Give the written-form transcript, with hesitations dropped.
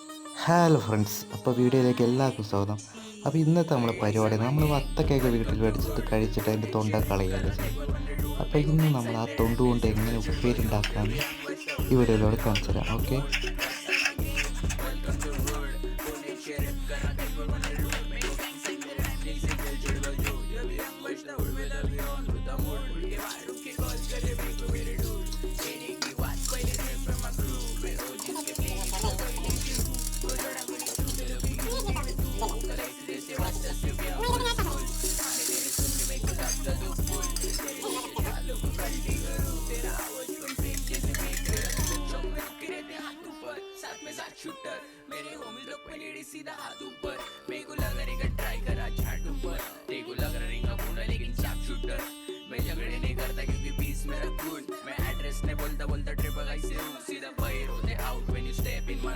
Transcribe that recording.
Hello friends, അപ്പോൾ വീഡിയോയിലേക്ക് എല്ലാവർക്കും സ്വാഗതം. അപ്പോൾ ഇന്നത്തെ നമ്മളെ പരിപാടി നമ്മൾ വത്തക്കയൊക്കെ വീട്ടിൽ മേടിച്ചിട്ട് കഴിച്ചിട്ട് അതിൻ്റെ തൊണ്ട കളയുകയല്ലേ ചെയ്യും. അപ്പോൾ ഇന്ന് നമ്മൾ ആ തൊണ്ട് കൊണ്ട് എങ്ങനെ ഉപ്പേരി ഉണ്ടാക്കാമെന്ന് ഈ വീഡിയോയിലൂടെ കാണിച്ചു തരാം. ഓക്കെ, शूटर मेरे होमी लोग पे लेडी सीधा हाथ ऊपर मेरे को लग रहा है ट्राई करा झाट ऊपर तेरे को लग रहा रिंगा पूरा लेकिन शार्प शूटर मैं झगड़े नहीं करता क्योंकि पीस मेरा खून मैं एड्रेस ने बोलता बोलता ट्रिप गाइस से सीधा फायर होते out when you step in my